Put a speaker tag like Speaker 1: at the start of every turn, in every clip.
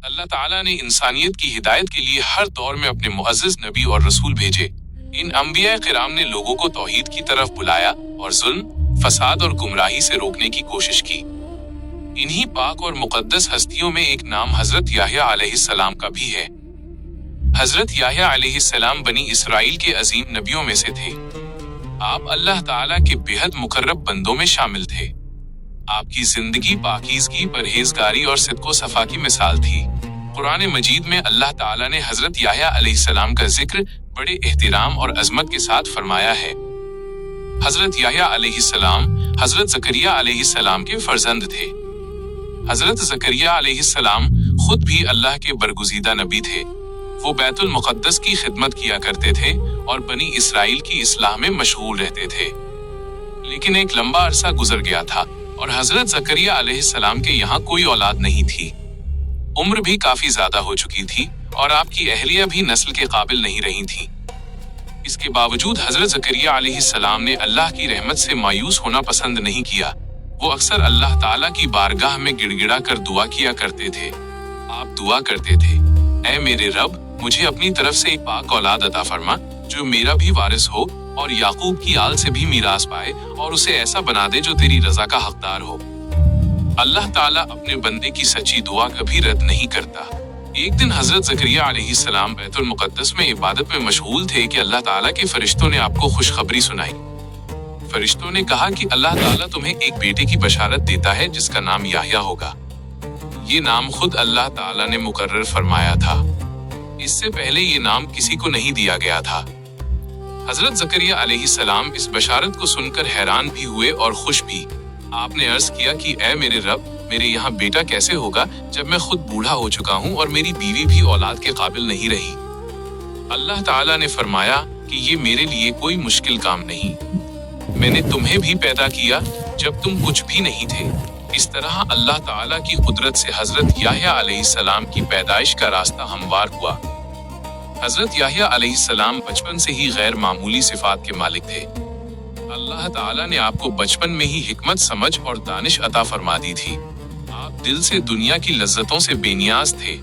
Speaker 1: اللہ تعالیٰ نے انسانیت کی ہدایت کے لیے ہر دور میں اپنے معزز نبی اور رسول بھیجے۔ ان انبیاء کرام نے لوگوں کو توحید کی طرف بلایا اور ظلم، فساد اور گمراہی سے روکنے کی کوشش کی۔ انہی پاک اور مقدس ہستیوں میں ایک نام حضرت یحییٰ علیہ السلام کا بھی ہے۔ حضرت یحییٰ علیہ السلام بنی اسرائیل کے عظیم نبیوں میں سے تھے۔ آپ اللہ تعالیٰ کے بےحد مقرب بندوں میں شامل تھے۔ آپ کی زندگی پاکیزگی، پرہیزگاری اور صدق و صفا کی مثال تھی۔ قرآن مجید میں اللہ تعالیٰ نے حضرت یحییٰ علیہ السلام کا ذکر بڑے احترام اور عظمت کے ساتھ فرمایا ہے۔ حضرت یحییٰ علیہ السلام حضرت زکریا علیہ السلام کے فرزند تھے۔ حضرت زکریا علیہ السلام خود بھی اللہ کے برگزیدہ نبی تھے۔ وہ بیت المقدس کی خدمت کیا کرتے تھے اور بنی اسرائیل کی اصلاح میں مشغول رہتے تھے۔ لیکن ایک لمبا عرصہ گزر گیا تھا اور حضرت زکریا علیہ السلام کے یہاں کوئی اولاد نہیں تھی۔ عمر بھی کافی زیادہ ہو چکی تھی اور آپ کی اہلیہ بھی نسل کے قابل نہیں رہی تھی۔ اس کے باوجود حضرت زکریا علیہ السلام نے اللہ کی رحمت سے مایوس ہونا پسند نہیں کیا۔ وہ اکثر اللہ تعالیٰ کی بارگاہ میں گڑ گڑا کر دعا کیا کرتے تھے۔ آپ دعا کرتے تھے، اے میرے رب، مجھے اپنی طرف سے ایک پاک اولاد عطا فرما جو میرا بھی وارث ہو اور یعقوب کی آل سے بھی میراث پائے، اور اسے ایسا بنا دے جو تیری رضا کا حقدار ہو۔ اللہ تعالیٰ اپنے بندے کی سچی دعا کبھی رد نہیں کرتا۔ ایک دن حضرت زکریا علیہ السلام بیت المقدس میں عبادت میں مشغول تھے کہ اللہ تعالیٰ کے فرشتوں نے آپ کو خوشخبری سنائی۔ فرشتوں نے کہا کہ اللہ تعالیٰ تمہیں ایک بیٹے کی بشارت دیتا ہے جس کا نام یحییٰ ہوگا۔ یہ نام خود اللہ تعالیٰ نے مقرر فرمایا تھا۔ اس سے پہلے یہ نام کسی کو نہیں دیا گیا تھا۔ حضرت زکریا علیہ السلام اس بشارت کو سن کر حیران بھی ہوئے اور خوش بھی۔ آپ نے عرض کیا کہ اے میرے رب، میرے یہاں بیٹا کیسے ہوگا جب میں خود بوڑھا ہو چکا ہوں اور میری بیوی بھی اولاد کے قابل نہیں رہی؟ اللہ تعالیٰ نے فرمایا کہ یہ میرے لیے کوئی مشکل کام نہیں۔ میں نے تمہیں بھی پیدا کیا جب تم کچھ بھی نہیں تھے۔ اس طرح اللہ تعالیٰ کی قدرت سے حضرت یحییٰ علیہ السلام کی پیدائش کا راستہ ہموار ہوا۔ حضرت یحییٰ علیہ السلام بچپن سے ہی غیر معمولی صفات کے مالک تھے۔ اللہ تعالیٰ نے آپ کو بچپن میں ہی حکمت، سمجھ اور دانش عطا فرما دی تھی۔ آپ دل سے دنیا کی لذتوں سے بے نیاز تھے۔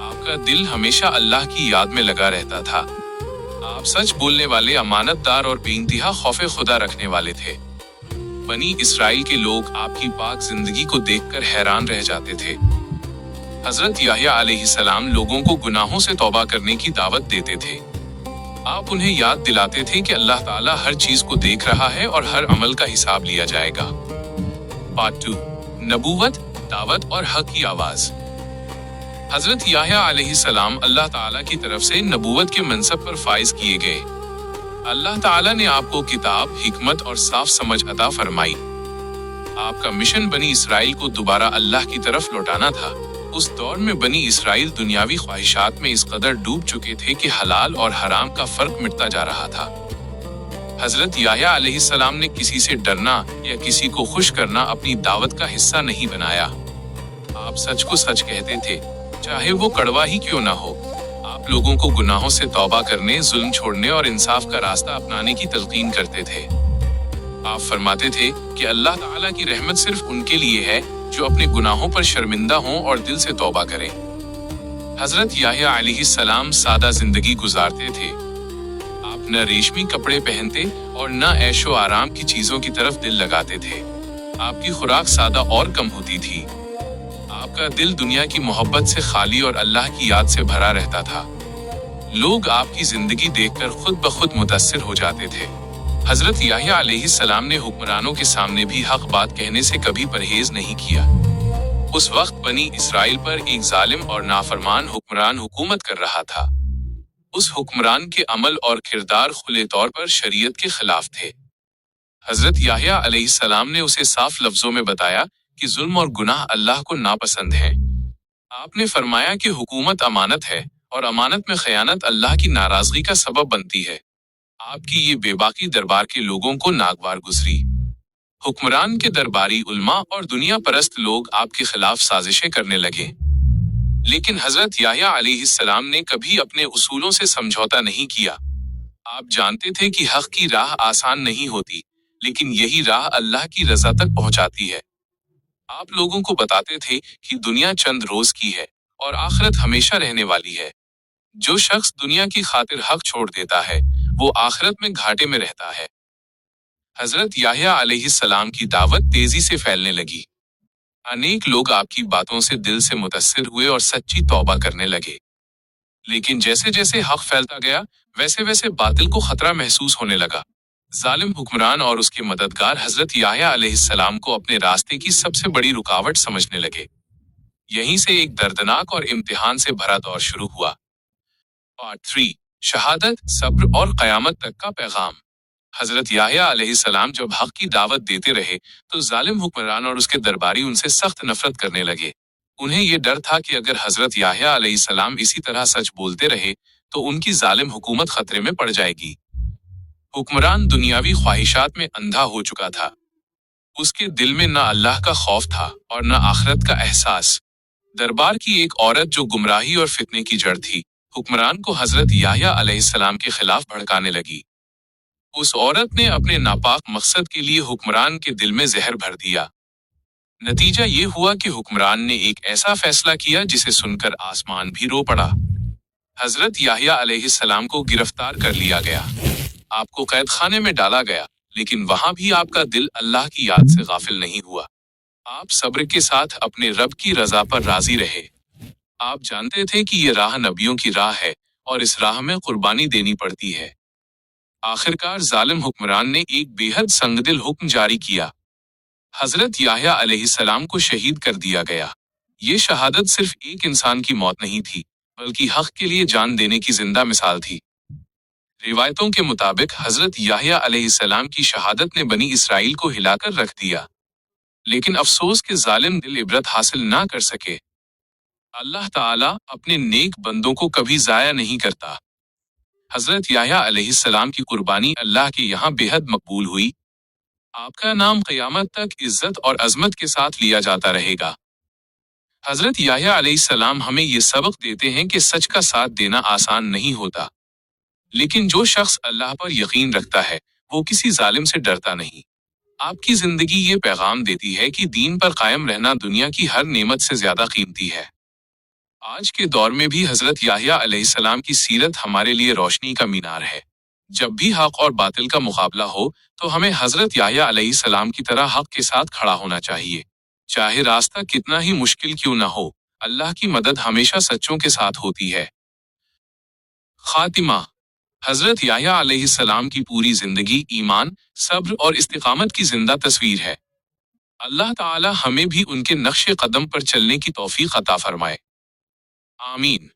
Speaker 1: آپ کا دل ہمیشہ اللہ کی یاد میں لگا رہتا تھا۔ آپ سچ بولنے والے، امانت دار اور بے انتہا خوف خدا رکھنے والے تھے۔ بنی اسرائیل کے لوگ آپ کی پاک زندگی کو دیکھ کر حیران رہ جاتے تھے۔ حضرت یحییٰ علیہ السلام لوگوں کو گناہوں سے توبہ کرنے کی دعوت دیتے تھے۔ آپ انہیں یاد دلاتے تھے کہ اللہ تعالیٰ ہر چیز کو دیکھ رہا ہے اور ہر عمل کا حساب لیا جائے گا۔ پارٹ 2، نبوت، دعوت اور حق کی آواز۔ حضرت یحییٰ علیہ السلام اللہ تعالیٰ کی طرف سے نبوت کے منصب پر فائز کیے گئے۔ اللہ تعالیٰ نے آپ کو کتاب، حکمت اور صاف سمجھ عطا فرمائی۔ آپ کا مشن بنی اسرائیل کو دوبارہ اللہ کی طرف لوٹانا تھا۔ اس دور میں بنی اسرائیل دنیاوی خواہشات میں اس قدر ڈوب چکے تھے کہ حلال اور حرام کا فرق مٹتا جا رہا تھا۔ حضرت یحییٰ علیہ السلام نے کسی سے ڈرنا یا کسی کو خوش کرنا اپنی دعوت کا حصہ نہیں بنایا۔ آپ سچ کو سچ کہتے تھے، چاہے وہ کڑوا ہی کیوں نہ ہو۔ آپ لوگوں کو گناہوں سے توبہ کرنے، ظلم چھوڑنے اور انصاف کا راستہ اپنانے کی تلقین کرتے تھے۔ آپ فرماتے تھے کہ اللہ تعالیٰ کی رحمت صرف ان کے لیے ہے جو اپنے گناہوں پر شرمندہ ہوں اور دل سے توبہ کریں۔ حضرت یحییٰ علیہ السلام سادہ زندگی گزارتے تھے۔ آپ نہ ریشمی کپڑے پہنتے اور نہ عیش و آرام کی چیزوں کی طرف دل لگاتے تھے۔ آپ کی خوراک سادہ اور کم ہوتی تھی۔ آپ کا دل دنیا کی محبت سے خالی اور اللہ کی یاد سے بھرا رہتا تھا۔ لوگ آپ کی زندگی دیکھ کر خود بخود متاثر ہو جاتے تھے۔ حضرت یحییٰ علیہ السلام نے حکمرانوں کے سامنے بھی حق بات کہنے سے کبھی پرہیز نہیں کیا۔ اس وقت بنی اسرائیل پر ایک ظالم اور نافرمان حکمران حکومت کر رہا تھا۔ اس حکمران کے عمل اور کردار کھلے طور پر شریعت کے خلاف تھے۔ حضرت یحییٰ علیہ السلام نے اسے صاف لفظوں میں بتایا کہ ظلم اور گناہ اللہ کو ناپسند ہیں۔ آپ نے فرمایا کہ حکومت امانت ہے اور امانت میں خیانت اللہ کی ناراضگی کا سبب بنتی ہے۔ آپ کی یہ بے باکی دربار کے لوگوں کو ناگوار گزری۔ حکمران کے درباری علماء اور دنیا پرست لوگ آپ کے خلاف سازشیں کرنے لگے۔ لیکن حضرت یحییٰ علیہ السلام نے کبھی اپنے اصولوں سے سمجھوتا نہیں کیا۔ آپ جانتے تھے کہ حق کی راہ آسان نہیں ہوتی، لیکن یہی راہ اللہ کی رضا تک پہنچاتی ہے۔ آپ لوگوں کو بتاتے تھے کہ دنیا چند روز کی ہے اور آخرت ہمیشہ رہنے والی ہے۔ جو شخص دنیا کی خاطر حق چھوڑ دیتا ہے وہ آخرت میں گھاٹے میں رہتا ہے۔ حضرت یحییٰ علیہ السلام کی دعوت تیزی سے پھیلنے لگی۔ انیک لوگ آپ کی باتوں سے دل سے متاثر ہوئے اور سچی توبہ کرنے لگے۔ لیکن جیسے جیسے حق پھیلتا گیا ویسے ویسے باطل کو خطرہ محسوس ہونے لگا۔ ظالم حکمران اور اس کے مددگار حضرت یحییٰ علیہ السلام کو اپنے راستے کی سب سے بڑی رکاوٹ سمجھنے لگے۔ یہیں سے ایک دردناک اور امتحان سے بھرا دور شروع ہوا۔ پارٹ 3، شہادت، صبر اور قیامت تک کا پیغام۔ حضرت یحییٰ علیہ السلام جب حق کی دعوت دیتے رہے تو ظالم حکمران اور اس کے درباری ان سے سخت نفرت کرنے لگے۔ انہیں یہ ڈر تھا کہ اگر حضرت یحییٰ علیہ السلام اسی طرح سچ بولتے رہے تو ان کی ظالم حکومت خطرے میں پڑ جائے گی۔ حکمران دنیاوی خواہشات میں اندھا ہو چکا تھا۔ اس کے دل میں نہ اللہ کا خوف تھا اور نہ آخرت کا احساس۔ دربار کی ایک عورت جو گمراہی اور فتنے کی جڑ تھی، حکمران کو حضرت یحییٰ علیہ السلام کے خلاف بھڑکانے لگی۔ اس عورت نے اپنے ناپاک مقصد کے لیے حکمران کے دل میں زہر بھر دیا۔ نتیجہ یہ ہوا کہ حکمران نے ایک ایسا فیصلہ کیا جسے سن کر آسمان بھی رو پڑا۔ حضرت یحییٰ علیہ السلام کو گرفتار کر لیا گیا۔ آپ کو قید خانے میں ڈالا گیا، لیکن وہاں بھی آپ کا دل اللہ کی یاد سے غافل نہیں ہوا۔ آپ صبر کے ساتھ اپنے رب کی رضا پر راضی رہے۔ آپ جانتے تھے کہ یہ راہ نبیوں کی راہ ہے اور اس راہ میں قربانی دینی پڑتی ہے۔ آخرکار ظالم حکمران نے ایک بے حد سنگدل حکم جاری کیا۔ حضرت یحییٰ علیہ السلام کو شہید کر دیا گیا۔ یہ شہادت صرف ایک انسان کی موت نہیں تھی، بلکہ حق کے لیے جان دینے کی زندہ مثال تھی۔ روایتوں کے مطابق حضرت یحییٰ علیہ السلام کی شہادت نے بنی اسرائیل کو ہلا کر رکھ دیا، لیکن افسوس کہ ظالم دل عبرت حاصل نہ کر سکے۔ اللہ تعالیٰ اپنے نیک بندوں کو کبھی ضائع نہیں کرتا۔ حضرت یحییٰ علیہ السلام کی قربانی اللہ کے یہاں بے حد مقبول ہوئی۔ آپ کا نام قیامت تک عزت اور عظمت کے ساتھ لیا جاتا رہے گا۔ حضرت یحییٰ علیہ السلام ہمیں یہ سبق دیتے ہیں کہ سچ کا ساتھ دینا آسان نہیں ہوتا، لیکن جو شخص اللہ پر یقین رکھتا ہے وہ کسی ظالم سے ڈرتا نہیں۔ آپ کی زندگی یہ پیغام دیتی ہے کہ دین پر قائم رہنا دنیا کی ہر نعمت سے زیادہ قیمتی ہے۔ آج کے دور میں بھی حضرت یحییٰ علیہ السلام کی سیرت ہمارے لیے روشنی کا مینار ہے۔ جب بھی حق اور باطل کا مقابلہ ہو تو ہمیں حضرت یحییٰ علیہ السلام کی طرح حق کے ساتھ کھڑا ہونا چاہیے۔ چاہے راستہ کتنا ہی مشکل کیوں نہ ہو، اللہ کی مدد ہمیشہ سچوں کے ساتھ ہوتی ہے۔ خاتمہ۔ حضرت یحییٰ علیہ السلام کی پوری زندگی ایمان، صبر اور استقامت کی زندہ تصویر ہے۔ اللہ تعالی ہمیں بھی ان کے نقش قدم پر چلنے کی توفیق عطا فرمائے۔ آمین۔